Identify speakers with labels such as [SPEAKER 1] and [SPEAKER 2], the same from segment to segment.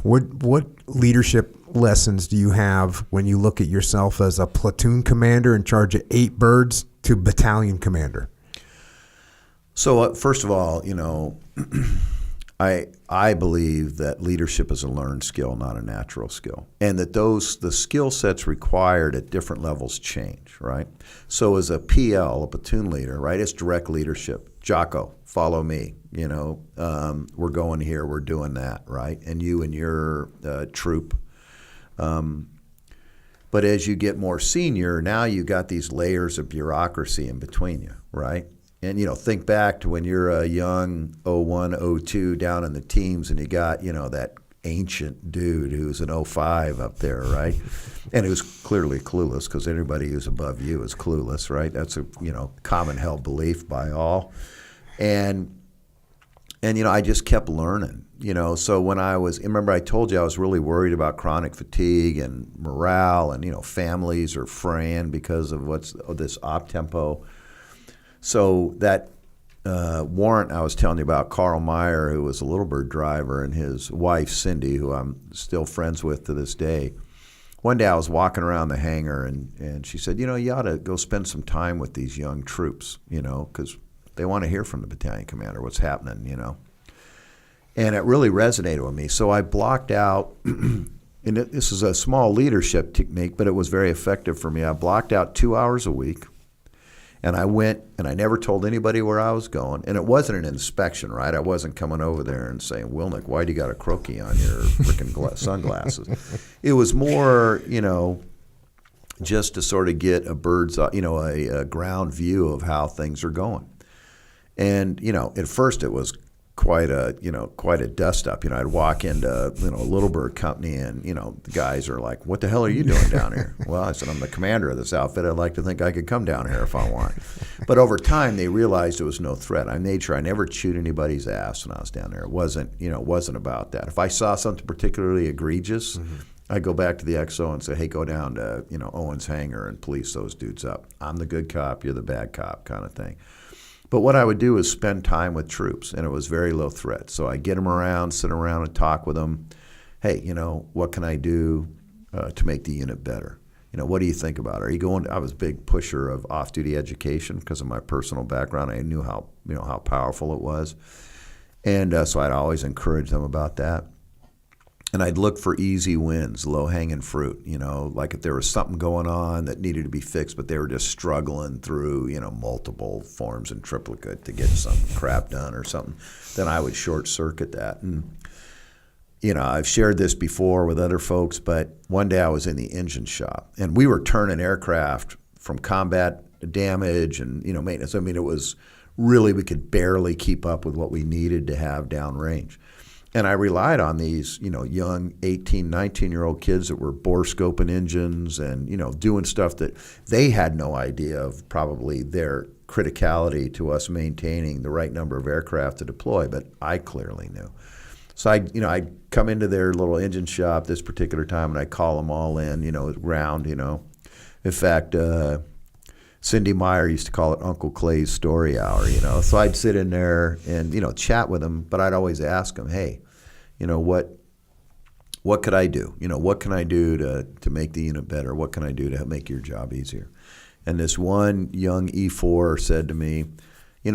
[SPEAKER 1] What leadership lessons do you have when you look at yourself as a platoon commander in charge of 8 birds to battalion commander?
[SPEAKER 2] So first of all, I believe that leadership is a learned skill, not a natural skill, and that the skill sets required at different levels change, right? So as a PL, a platoon leader, right, it's direct leadership. Jocko, follow me. We're going here, we're doing that, right? And you and your troop. But as you get more senior, now you got these layers of bureaucracy in between you, right? And, think back to when you're a young 01, 02 down in the teams and you got, that ancient dude who's an 05 up there, right? And who's clearly clueless, because anybody who's above you is clueless, right? That's a, common held belief by all. And I just kept learning, So when remember I told you I was really worried about chronic fatigue and morale and, families are fraying because of this op-tempo. So that warrant I was telling you about, Carl Meyer, who was a Little Bird driver, and his wife, Cindy, who I'm still friends with to this day. One day I was walking around the hangar, and she said, you ought to go spend some time with these young troops, because they want to hear from the battalion commander what's happening, And it really resonated with me. So I blocked out, and this is a small leadership technique, but it was very effective for me. I blocked out 2 hours a week. And I went, and I never told anybody where I was going. And it wasn't an inspection, right? I wasn't coming over there and saying, Wilnick, why do you got a croaky on your freaking sunglasses? It was more, just to sort of get a a ground view of how things are going. And, at first it was quite a dust up. I'd walk into, a Little Bird company and, the guys are like, what the hell are you doing down here? Well, I said, I'm the commander of this outfit. I'd like to think I could come down here if I want. But over time, they realized it was no threat. I made sure I never chewed anybody's ass when I was down there. It wasn't about that. If I saw something particularly egregious, I'd go back to the XO and say, hey, go down to, Owens Hangar and police those dudes up. I'm the good cop, you're the bad cop kind of thing. But what I would do is spend time with troops, and it was very low threat. So I get them around, sit around and talk with them. Hey, what can I do to make the unit better? What do you think about it? Are you going? I was a big pusher of off-duty education because of my personal background. I knew how powerful it was, and so I'd always encourage them about that. And I'd look for easy wins, low-hanging fruit, like if there was something going on that needed to be fixed, but they were just struggling through, multiple forms and triplicate to get some crap done or something, then I would short-circuit that. And, I've shared this before with other folks, but one day I was in the engine shop, and we were turning aircraft from combat damage and, maintenance. I mean, it was really, we could barely keep up with what we needed to have downrange. And I relied on these, young 18, 19-year-old kids that were bore scoping engines and, doing stuff that they had no idea of probably their criticality to us maintaining the right number of aircraft to deploy, but I clearly knew. So I'd come into their little engine shop this particular time and I'd call them all in, round. In fact, Cindy Meyer used to call it Uncle Clay's story hour, So I'd sit in there and, chat with them, but I'd always ask them, hey, what could I do? What can I do to make the unit better? What can I do to make your job easier? And this one young E4 said to me,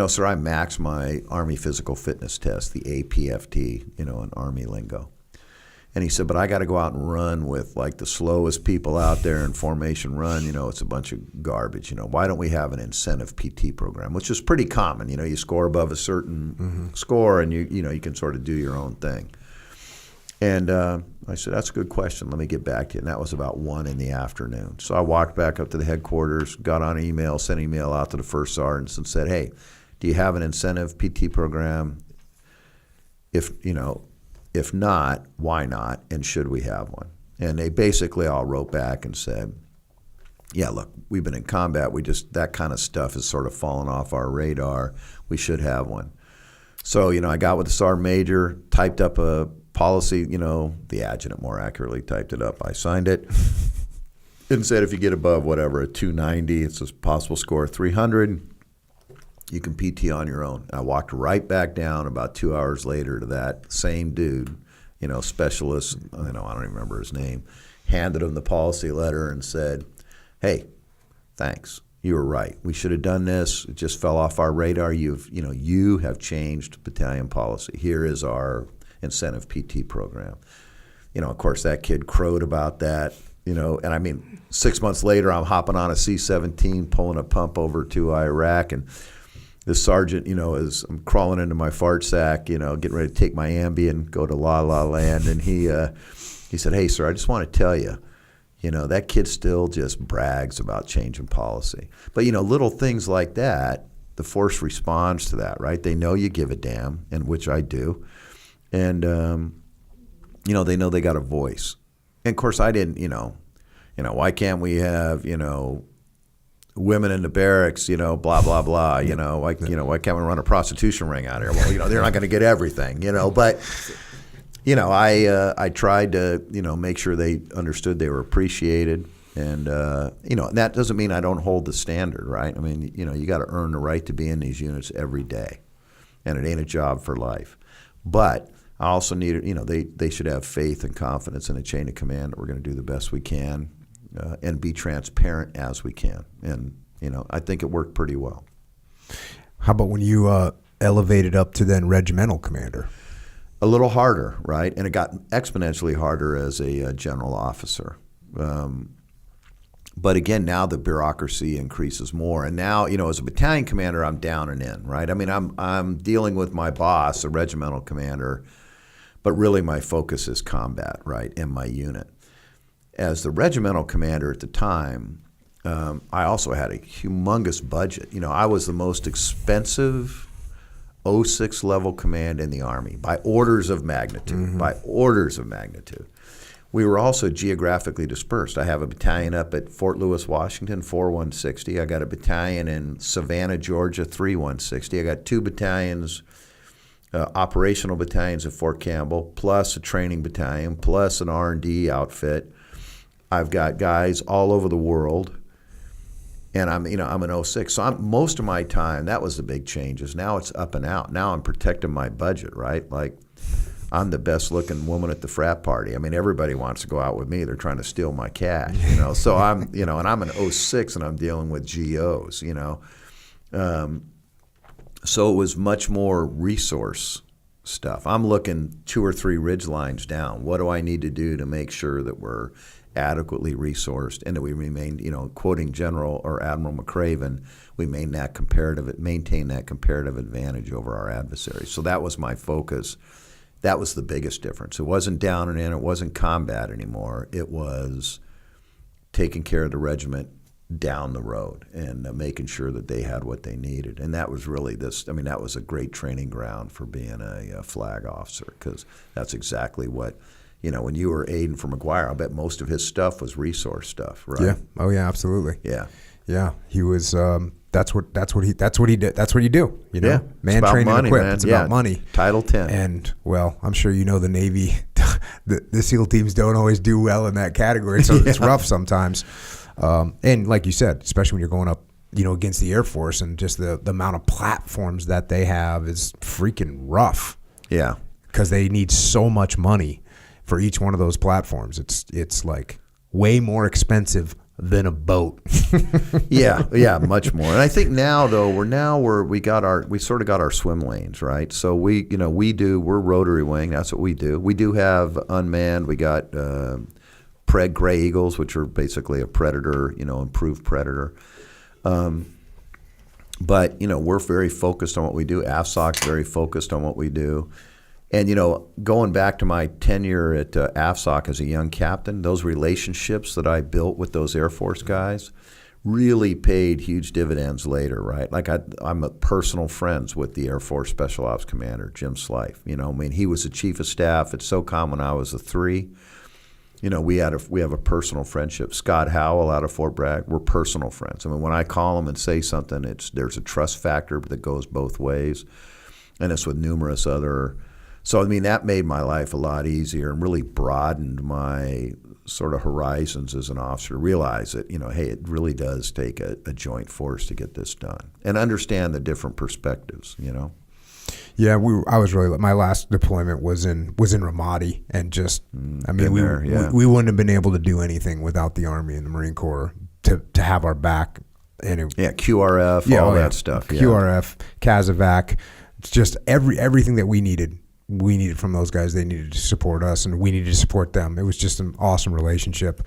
[SPEAKER 2] sir, I maxed my Army physical fitness test, the APFT, in Army lingo. And he said, but I got to go out and run with like the slowest people out there in formation run. It's a bunch of garbage. Why don't we have an incentive PT program, which is pretty common. You score above a certain score and you can sort of do your own thing. And I said, that's a good question. Let me get back to you. And that was about 1 p.m. So I walked back up to the headquarters, got on email, sent an email out to the first sergeants and said, hey, do you have an incentive PT program? If not, why not? And should we have one? And they basically all wrote back and said, yeah, look, we've been in combat. That kind of stuff has sort of fallen off our radar. We should have one. So, I got with the sergeant major, typed up a policy, the adjutant more accurately typed it up. I signed it and said if you get above whatever, a 290, it's a possible score of 300, you can PT on your own. I walked right back down about 2 hours later to that same dude specialist, I don't even remember his name, handed him the policy letter and said, "Hey, thanks. You were right. We should have done this. It just fell off our radar. You have changed battalion policy. Here is our incentive PT program." Of course, that kid crowed about that. And 6 months later, I'm hopping on a C-17, pulling a pump over to Iraq, and the sergeant, as I'm crawling into my fart sack, getting ready to take my Ambien, go to La La Land, and he said, "Hey, sir, I just want to tell you, that kid still just brags about changing policy." But, little things like that, the force responds to that, right? They know you give a damn, and which I do. And, they know they got a voice. And, of course, I didn't, why can't we have, women in the barracks, blah, blah, blah, why can't we run a prostitution ring out here? Well, they're not going to get everything, but... I tried to, make sure they understood they were appreciated. And, that doesn't mean I don't hold the standard, right? I mean, you got to earn the right to be in these units every day. And it ain't a job for life. But I also need, they should have faith and confidence in a chain of command that we're going to do the best we can and be transparent as we can. And, I think it worked pretty well.
[SPEAKER 1] How about when you elevated up to then regimental commander?
[SPEAKER 2] A little harder, right? And it got exponentially harder as a general officer. But again, now the bureaucracy increases more. And now, as a battalion commander, I'm down and in, right? I mean, I'm dealing with my boss, a regimental commander, but really my focus is combat, right, in my unit. As the regimental commander at the time, I also had a humongous budget. I was the most expensive 06 level command in the Army by orders of magnitude, We were also geographically dispersed. I have a battalion up at Fort Lewis, Washington, 4160. I got a battalion in Savannah, Georgia, 3160. I got 2 battalions, operational battalions at Fort Campbell, plus a training battalion, plus an R&D outfit. I've got guys all over the world. And I'm an 06. So most of my time, that was the big changes. Now it's up and out. Now I'm protecting my budget, right? Like, I'm the best looking woman at the frat party. I mean, everybody wants to go out with me. They're trying to steal my cash, So I'm, and I'm an 06 and I'm dealing with GOs, So it was much more resource stuff. I'm looking 2 or 3 ridge lines down. What do I need to do to make sure that we're adequately resourced and that we remain, quoting General or Admiral McCraven, we maintain that comparative advantage over our adversaries. So that was my focus. That was the biggest difference. It wasn't down and in. It wasn't combat anymore. It was taking care of the regiment down the road and making sure that they had what they needed. And that was really that was a great training ground for being a flag officer, because that's exactly what, when you were aiding for McGuire, I bet most of his stuff was resource stuff, right?
[SPEAKER 1] Yeah. Oh yeah, absolutely.
[SPEAKER 2] Yeah.
[SPEAKER 1] Yeah. He was. That's what he did. That's what you do.
[SPEAKER 2] Yeah.
[SPEAKER 1] Man
[SPEAKER 2] it's
[SPEAKER 1] training
[SPEAKER 2] about money,
[SPEAKER 1] and equip.
[SPEAKER 2] man.
[SPEAKER 1] It's about money.
[SPEAKER 2] Title 10.
[SPEAKER 1] And well, I'm sure the Navy, the SEAL teams don't always do well in that category, so it's rough sometimes. And like you said, especially when you're going up, against the Air Force, and just the amount of platforms that they have is freaking rough.
[SPEAKER 2] Yeah.
[SPEAKER 1] Because they need so much money for each one of those platforms. It's like way more expensive than a boat.
[SPEAKER 2] yeah, much more. And I think now though, we sort of got our swim lanes, right? So we're rotary wing. That's what we do. We do have unmanned. We got Preg Gray Eagles, which are basically a Predator, improved Predator. But we're very focused on what we do. AFSOC's very focused on what we do. And, going back to my tenure at AFSOC as a young captain, those relationships that I built with those Air Force guys really paid huge dividends later, right? Like I'm personal friends with the Air Force Special Ops Commander, Jim Slife. He was the Chief of Staff at SOCOM when I was a 3. We have a personal friendship. Scott Howell out of Fort Bragg, we're personal friends. When I call him and say something, there's a trust factor that goes both ways. And it's with numerous other... So, that made my life a lot easier and really broadened my sort of horizons as an officer. Realize that, hey, it really does take a joint force to get this done, and understand the different perspectives,
[SPEAKER 1] Yeah, I was really. My last deployment was in Ramadi, and just I mean, we wouldn't have been able to do anything without the Army and the Marine Corps to have our back. And
[SPEAKER 2] QRF, all that stuff.
[SPEAKER 1] QRF, Casevac, it's just everything that we needed. We needed from those guys. They needed to support us, and we needed to support them. It was just an awesome relationship.